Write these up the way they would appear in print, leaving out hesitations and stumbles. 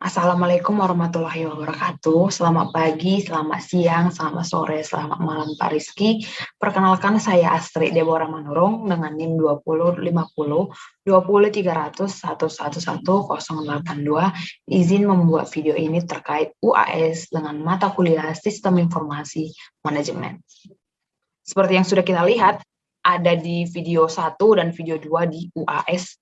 Assalamualaikum warahmatullahi wabarakatuh. Selamat pagi, selamat siang, selamat sore, selamat malam Pak Rizky. Perkenalkan saya Astrid Deborah Manurung dengan NIM 2050 20300 1111082. Izin membuat video ini terkait UAS dengan mata kuliah Sistem Informasi Manajemen. Seperti yang sudah kita lihat, ada di video 1 dan video 2 di UAS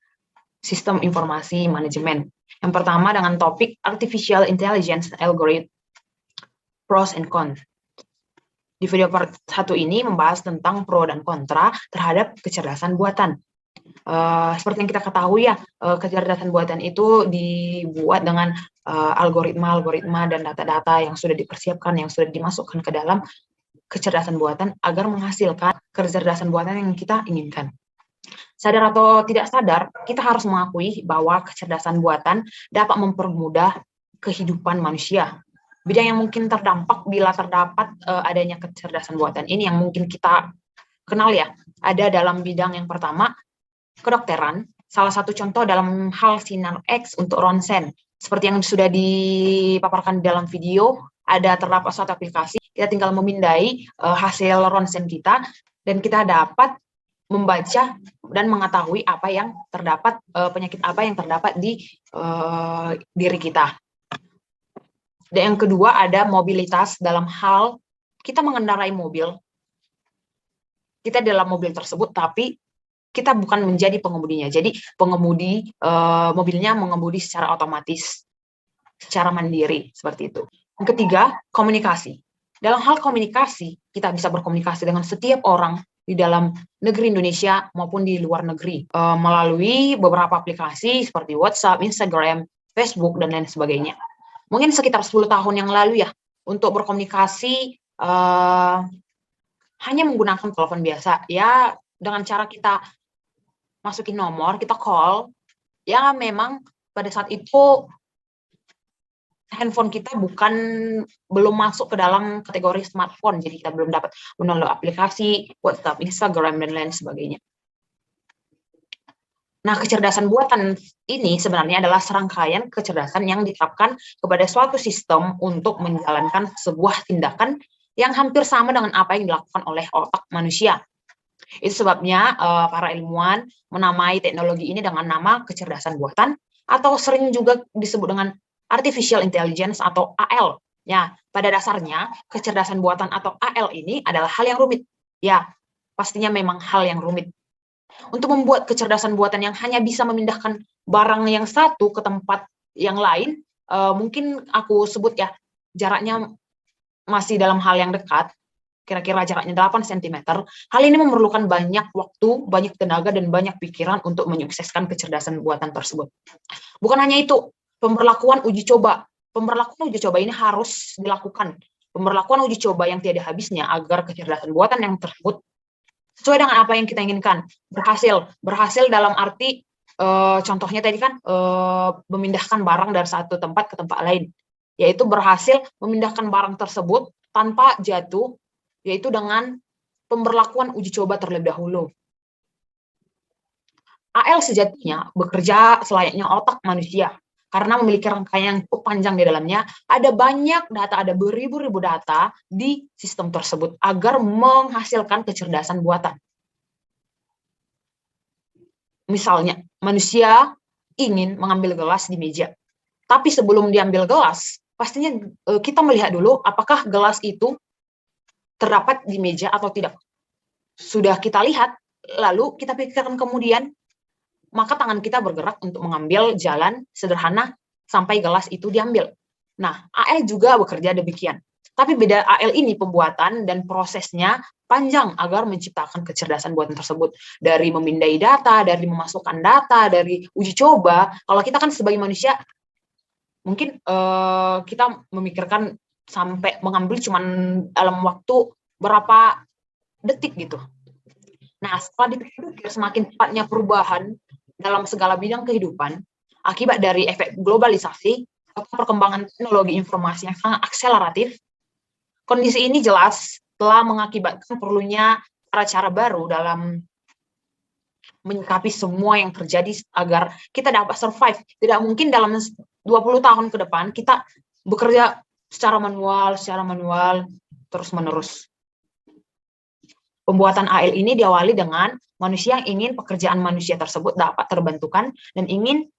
Sistem Informasi Manajemen. Yang pertama dengan topik Artificial Intelligence Algorithm, Pros and Cons. Di video part 1 ini membahas tentang pro dan kontra terhadap kecerdasan buatan. Seperti yang kita ketahui ya, kecerdasan buatan itu dibuat dengan algoritma dan data-data yang sudah dipersiapkan, yang sudah dimasukkan ke dalam kecerdasan buatan agar menghasilkan kecerdasan buatan yang kita inginkan. Sadar atau tidak sadar, kita harus mengakui bahwa kecerdasan buatan dapat mempermudah kehidupan manusia. Bidang yang mungkin terdampak bila terdapat adanya kecerdasan buatan ini yang mungkin kita kenal ya, ada dalam bidang yang pertama, kedokteran. Salah satu contoh dalam hal sinar X untuk ronsen. Seperti yang sudah dipaparkan dalam video, ada terdapat suatu aplikasi, kita tinggal memindai hasil ronsen kita, dan kita dapat membaca dan mengetahui apa yang terdapat, penyakit apa yang terdapat di diri kita. Dan yang kedua ada mobilitas dalam hal kita mengendarai mobil. Kita dalam mobil tersebut tapi kita bukan menjadi pengemudinya. Jadi pengemudi mobilnya mengemudi secara otomatis, secara mandiri seperti itu. Yang ketiga, komunikasi. Dalam hal komunikasi, kita bisa berkomunikasi dengan setiap orang di dalam negeri Indonesia maupun di luar negeri melalui beberapa aplikasi seperti WhatsApp, Instagram, Facebook, dan lain sebagainya. Mungkin sekitar 10 tahun yang lalu ya, untuk berkomunikasi hanya menggunakan telepon biasa. Ya, dengan cara kita masukin nomor, kita call, ya memang pada saat itu handphone kita belum masuk ke dalam kategori smartphone, jadi kita belum dapat mendownload aplikasi WhatsApp, Instagram, dan lain sebagainya. Nah, kecerdasan buatan ini sebenarnya adalah serangkaian kecerdasan yang diterapkan kepada suatu sistem untuk menjalankan sebuah tindakan yang hampir sama dengan apa yang dilakukan oleh otak manusia. Itu sebabnya para ilmuwan menamai teknologi ini dengan nama kecerdasan buatan, atau sering juga disebut dengan Artificial Intelligence atau AL. Ya, pada dasarnya kecerdasan buatan atau AL ini adalah hal yang rumit. Ya, pastinya memang hal yang rumit. Untuk membuat kecerdasan buatan yang hanya bisa memindahkan barang yang satu ke tempat yang lain, mungkin aku sebut ya, jaraknya masih dalam hal yang dekat, kira-kira jaraknya 8 cm. Hal ini memerlukan banyak waktu, banyak tenaga, dan banyak pikiran untuk menyukseskan kecerdasan buatan tersebut. Bukan hanya itu, pemberlakuan uji coba. Pemberlakuan uji coba ini harus dilakukan. Pemberlakuan uji coba yang tiada habisnya agar kecerdasan buatan yang tersebut sesuai dengan apa yang kita inginkan. Berhasil dalam arti, contohnya tadi kan, memindahkan barang dari satu tempat ke tempat lain. Yaitu berhasil memindahkan barang tersebut tanpa jatuh, yaitu dengan pemberlakuan uji coba terlebih dahulu. AL sejatinya bekerja selayaknya otak manusia, karena memiliki rangkaian yang cukup panjang di dalamnya, ada banyak data, ada beribu-ribu data di sistem tersebut agar menghasilkan kecerdasan buatan. Misalnya, manusia ingin mengambil gelas di meja, tapi sebelum diambil gelas, pastinya kita melihat dulu apakah gelas itu terdapat di meja atau tidak. Sudah kita lihat, lalu kita pikirkan kemudian, maka tangan kita bergerak untuk mengambil jalan sederhana sampai gelas itu diambil. Nah, AL juga bekerja demikian. Tapi beda AL ini pembuatan dan prosesnya panjang agar menciptakan kecerdasan buatan tersebut. Dari memindai data, dari memasukkan data, dari uji coba. Kalau kita kan sebagai manusia, mungkin kita memikirkan sampai mengambil cuma dalam waktu berapa detik gitu. Nah, setelah dipikir semakin cepatnya perubahan dalam segala bidang kehidupan, akibat dari efek globalisasi atau perkembangan teknologi informasi yang sangat akseleratif, kondisi ini jelas telah mengakibatkan perlunya cara-cara baru dalam menyikapi semua yang terjadi agar kita dapat survive. Tidak mungkin dalam 20 tahun ke depan kita bekerja secara manual, terus-menerus. Pembuatan AL ini diawali dengan manusia yang ingin pekerjaan manusia tersebut dapat terbantukan dan ingin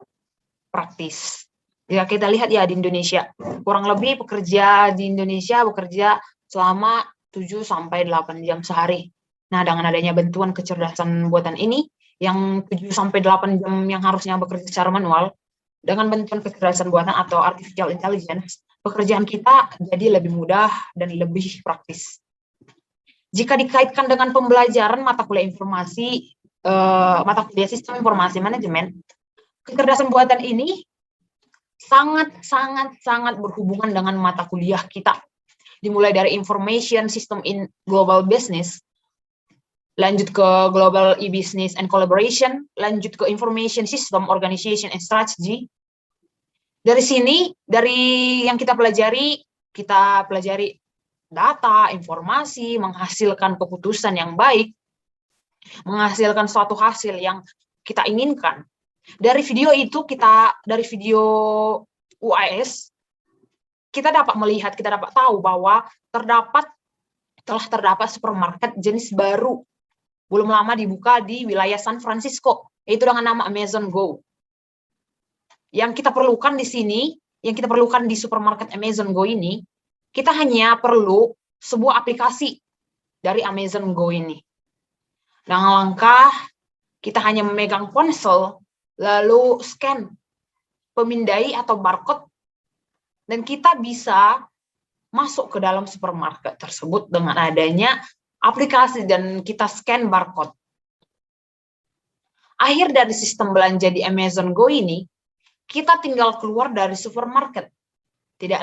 praktis. Ya, kita lihat ya di Indonesia, kurang lebih pekerja di Indonesia bekerja selama 7-8 jam sehari. Nah, dengan adanya bantuan kecerdasan buatan ini, yang 7-8 jam yang harusnya bekerja secara manual, dengan bantuan kecerdasan buatan atau artificial intelligence, pekerjaan kita jadi lebih mudah dan lebih praktis. Jika dikaitkan dengan pembelajaran mata kuliah sistem informasi manajemen, kecerdasan buatan ini sangat berhubungan dengan mata kuliah kita. Dimulai dari information system in global business, lanjut ke global e-business and collaboration, lanjut ke information system, organization and strategy. Dari sini, dari yang kita pelajari data, informasi, menghasilkan keputusan yang baik, menghasilkan suatu hasil yang kita inginkan. Dari video UAS, kita dapat melihat, kita dapat tahu bahwa telah terdapat supermarket jenis baru, belum lama dibuka di wilayah San Francisco, yaitu dengan nama Amazon Go. Yang kita perlukan di sini, yang kita perlukan di supermarket Amazon Go ini, kita hanya perlu sebuah aplikasi dari Amazon Go ini. Dengan langkah kita hanya memegang ponsel, lalu scan, pemindai atau barcode, dan kita bisa masuk ke dalam supermarket tersebut dengan adanya aplikasi dan kita scan barcode. Akhir dari sistem belanja di Amazon Go ini, kita tinggal keluar dari supermarket. Tidak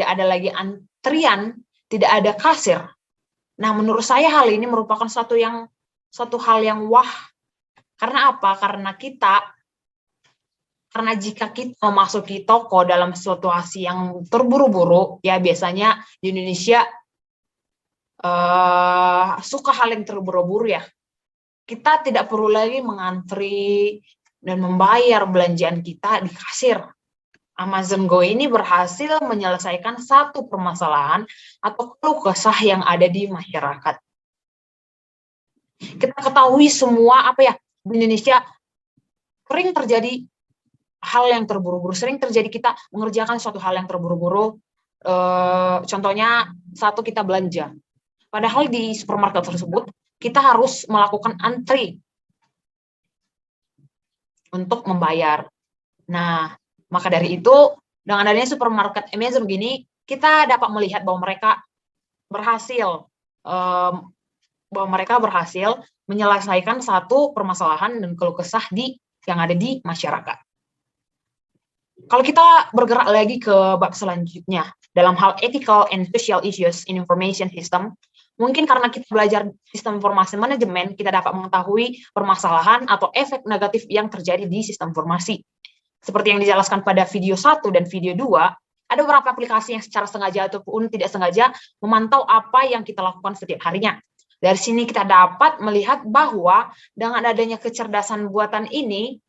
ada lagi antrian, tidak ada kasir. Nah, menurut saya hal ini merupakan suatu hal yang wah. Karena apa? Karena jika kita memasuki toko dalam situasi yang terburu-buru, ya biasanya di Indonesia suka hal yang terburu-buru ya. Kita tidak perlu lagi mengantri dan membayar belanjaan kita di kasir. Amazon Go ini berhasil menyelesaikan satu permasalahan atau keluh kesah yang ada di masyarakat. Kita ketahui semua di Indonesia sering terjadi hal yang terburu-buru, sering terjadi kita mengerjakan suatu hal yang terburu-buru. Contohnya kita belanja. Padahal di supermarket tersebut kita harus melakukan antri untuk membayar. Nah, maka dari itu, dengan adanya supermarket Amazon gini, kita dapat melihat bahwa mereka berhasil menyelesaikan satu permasalahan dan keluh kesah yang ada di masyarakat. Kalau kita bergerak lagi ke bab selanjutnya, dalam hal ethical and social issues in information system, mungkin karena kita belajar sistem informasi manajemen, kita dapat mengetahui permasalahan atau efek negatif yang terjadi di sistem informasi. Seperti yang dijelaskan pada video 1 dan video 2, ada beberapa aplikasi yang secara sengaja ataupun tidak sengaja memantau apa yang kita lakukan setiap harinya. Dari sini kita dapat melihat bahwa dengan adanya kecerdasan buatan ini,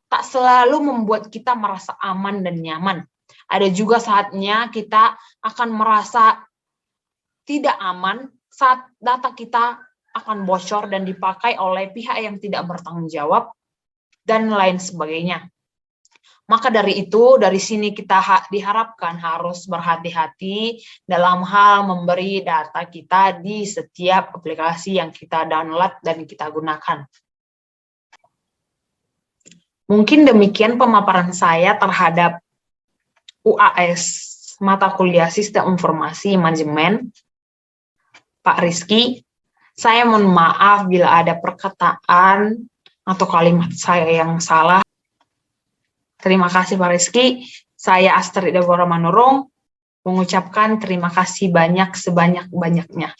tak selalu membuat kita merasa aman dan nyaman. Ada juga saatnya kita akan merasa tidak aman saat data kita akan bocor dan dipakai oleh pihak yang tidak bertanggung jawab, dan lain sebagainya. Maka dari sini kita diharapkan harus berhati-hati dalam hal memberi data kita di setiap aplikasi yang kita download dan kita gunakan. Mungkin demikian pemaparan saya terhadap UAS mata kuliah Sistem Informasi Manajemen, Pak Rizky. Saya mohon maaf bila ada perkataan atau kalimat saya yang salah. Terima kasih Pak Rizky. Saya Astrid Deborah Manurung mengucapkan terima kasih banyak sebanyak-banyaknya.